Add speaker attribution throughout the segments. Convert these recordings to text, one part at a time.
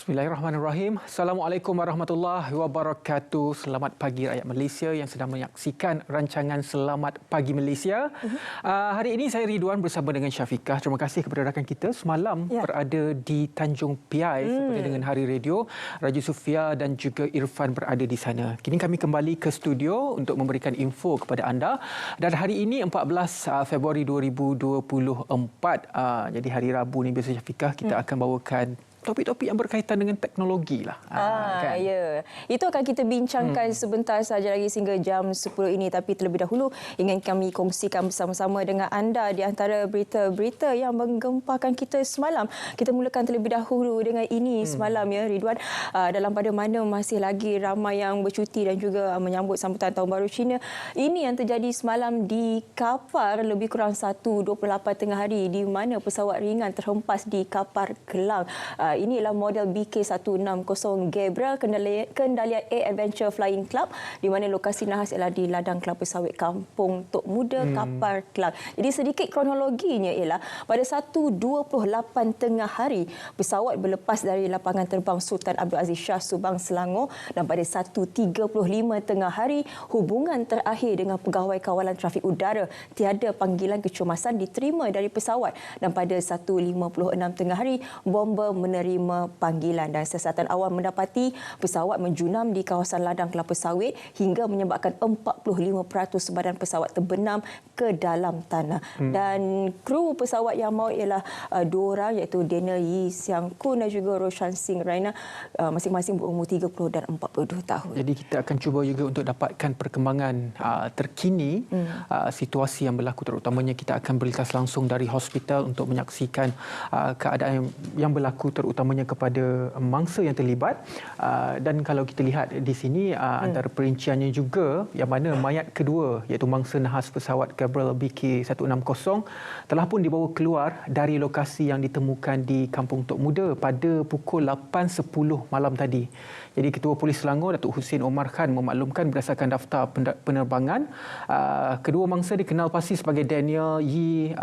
Speaker 1: Bismillahirrahmanirrahim. Assalamualaikum warahmatullahi wabarakatuh. Selamat pagi rakyat Malaysia yang sedang menyaksikan rancangan Selamat Pagi Malaysia. Hari ini saya Ridwan bersama dengan Syafiqah. Terima kasih kepada rakan kita semalam berada di Tanjung Piai seperti dengan Hari Radio. Raja Sufia dan juga Irfan berada di sana. Kini kami kembali ke studio untuk memberikan info kepada anda. Dan hari ini 14 Februari 2024. Jadi hari Rabu ni biasa Syafiqah kita akan bawakan topik-topik yang berkaitan dengan teknologi lah.
Speaker 2: Kan? Ya. Itu akan kita bincangkan sebentar saja lagi sehingga jam 10 ini. Tapi terlebih dahulu ingin kami kongsikan bersama-sama dengan anda di antara berita-berita yang menggempakan kita semalam. Kita mulakan terlebih dahulu dengan ini semalam ya Ridwan. Dalam pada mana masih lagi ramai yang bercuti dan juga menyambut sambutan Tahun Baru Cina. Ini yang terjadi semalam di Kapar lebih kurang 1.28 tengah hari di mana pesawat ringan terhempas di Kapar Kelang. Ini ialah model BK160 Gabriel kendalian Air Adventure Flying Club di mana lokasi nahas ialah di ladang kelapa sawit Kampung Tok Muda Kapar Kelang. Jadi sedikit kronologinya ialah pada 1.28 tengah hari pesawat berlepas dari lapangan terbang Sultan Abdul Aziz Shah Subang Selangor dan pada 1.35 tengah hari hubungan terakhir dengan pegawai kawalan trafik udara tiada panggilan kecemasan diterima dari pesawat dan pada 1.56 tengah hari bomber menerima panggilan dan siasatan awal mendapati pesawat menjunam di kawasan ladang kelapa sawit hingga menyebabkan 45% badan pesawat terbenam ke dalam tanah. Dan kru pesawat yang maut ialah dua orang iaitu Daniel Yee Siang Kun dan juga Roshan Singh Raina masing-masing berumur 30 dan 42 tahun.
Speaker 1: Jadi kita akan cuba juga untuk dapatkan perkembangan terkini situasi yang berlaku, terutamanya kita akan berlintas langsung dari hospital untuk menyaksikan keadaan yang berlaku terutamanya kepada mangsa yang terlibat. Dan kalau kita lihat di sini antara perinciannya juga yang mana mayat kedua iaitu mangsa nahas pesawat Gabriel BK160 telah pun dibawa keluar dari lokasi yang ditemukan di Kampung Tok Muda pada pukul 8.10 malam tadi. Jadi Ketua Polis Selangor Datuk Husin Omar Khan memaklumkan berdasarkan daftar penerbangan kedua mangsa dikenal pasti sebagai Daniel Yee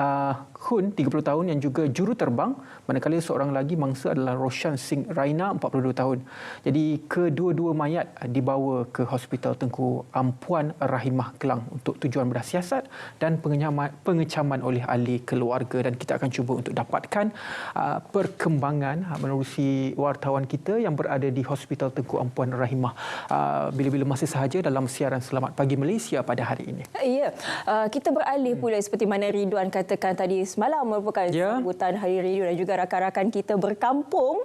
Speaker 1: Hun 30 tahun yang juga juruterbang, manakala seorang lagi mangsa adalah Roshan Singh Raina 42 tahun. Jadi kedua-dua mayat dibawa ke Hospital Tengku Ampuan Rahimah Kelang untuk tujuan bersiasat dan pengecaman oleh ahli keluarga, dan kita akan cuba untuk dapatkan perkembangan menerusi wartawan kita yang berada di Hospital Tengku Ampuan Rahimah bila-bila masa sahaja dalam siaran Selamat Pagi Malaysia pada hari ini.
Speaker 2: Ya, kita beralih pula seperti mana Ridwan katakan tadi semalam merupakan sambutan Hari Radio dan juga rakan-rakan kita berkampung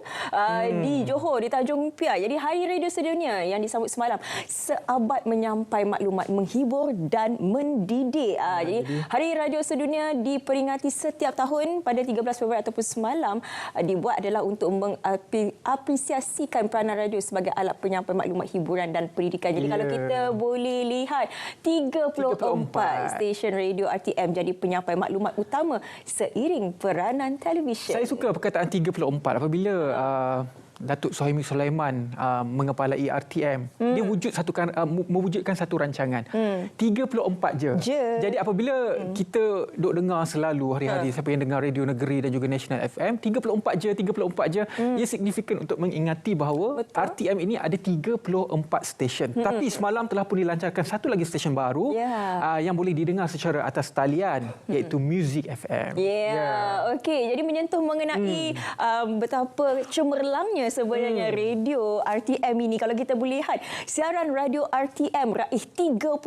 Speaker 2: di Johor, di Tanjung Piai. Jadi Hari Radio Sedunia yang disambut semalam seabad menyampai maklumat menghibur dan mendidik. Jadi Hari Radio Sedunia diperingati setiap tahun pada 13 Februari ataupun semalam dibuat adalah untuk mengapresiasikan peranan radio sebagai alat penyampai maklumat hiburan dan pendidikan. Jadi kalau kita boleh lihat 34 stesen radio RTM jadi penyampai maklumat utama seiring peranan televisyen.
Speaker 1: Saya suka perkataan 34 apabila Datuk Suhaimi Sulaiman mengepalai RTM. Dia mewujudkan satu rancangan. 34 je. Jadi apabila kita duk dengar selalu hari-hari siapa yang dengar Radio Negeri dan juga National FM, 34 je, ia signifikan untuk mengingati bahawa RTM ini ada 34 stesen. Tapi semalam telah pun dilancarkan satu lagi stesen baru yang boleh didengar secara atas talian iaitu Music FM.
Speaker 2: Okey, jadi menyentuh mengenai betapa cemerlangnya sebenarnya radio RTM ini. Kalau kita boleh lihat siaran radio RTM raih 34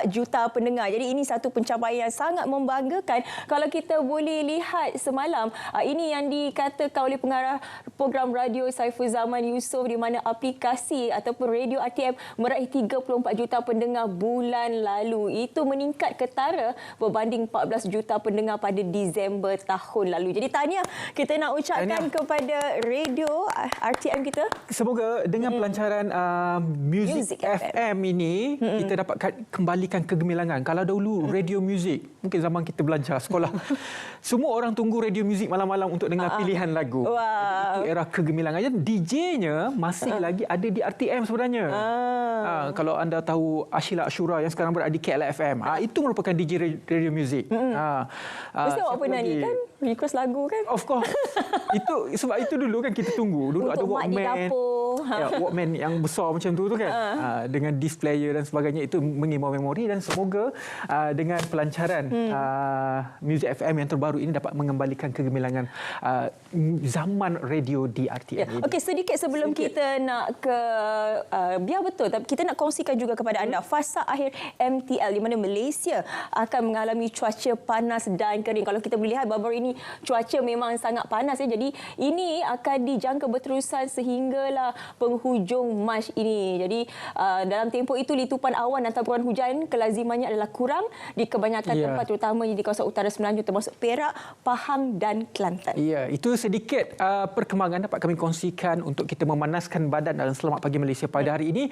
Speaker 2: juta pendengar. Jadi ini satu pencapaian yang sangat membanggakan. Kalau kita boleh lihat semalam, ini yang dikatakan oleh pengarah program radio Saiful Zaman Yusof di mana aplikasi ataupun radio RTM meraih 34 juta pendengar bulan lalu. Itu meningkat ketara berbanding 14 juta pendengar pada Disember tahun lalu. Jadi tahniah kita nak ucapkan kepada radio RTM kita.
Speaker 1: Semoga dengan pelancaran Music FM ini kita dapat kembalikan kegemilangan. Kalau dahulu radio music, mungkin zaman kita belajar sekolah, semua orang tunggu radio music malam-malam untuk dengar pilihan lagu. Itu era kegemilangan. DJ-nya masih lagi ada di RTM sebenarnya. Kalau anda tahu Ashila Ashura yang sekarang berada di KLFM, itu merupakan DJ radio music.
Speaker 2: Mesti awak pernah nyanyikan request lagu kan?
Speaker 1: Of course. Sebab itu dulu kan kita tunggu. Dulu
Speaker 2: Untuk
Speaker 1: ada
Speaker 2: mak di
Speaker 1: Walkman.
Speaker 2: dapur.
Speaker 1: Ya, Walkman yang besar macam tu kan. Dengan disc player dan sebagainya, itu mengimbau memori, dan semoga dengan pelancaran Muzik FM yang terbaru ini dapat mengembalikan kegemilangan zaman radio di RTM ini.
Speaker 2: Okey, sedikit sebelum kita nak ke biar betul, tapi kita nak kongsikan juga kepada anda fasa akhir MTL di mana Malaysia akan mengalami cuaca panas dan kering. Kalau kita boleh lihat baru-baru ini cuaca memang sangat panas ya. Jadi ini akan dijangka berterusan sehinggalah penghujung Mac ini. Jadi dalam tempoh itu litupan awan dan taburan hujan kelazimannya adalah kurang di kebanyakan tempat, terutamanya di kawasan utara Semenanjung termasuk Perak, Pahang dan Kelantan.
Speaker 1: Ya, itu sedikit perkembangan dapat kami kongsikan untuk kita memanaskan badan dalam Selamat Pagi Malaysia pada hari ini.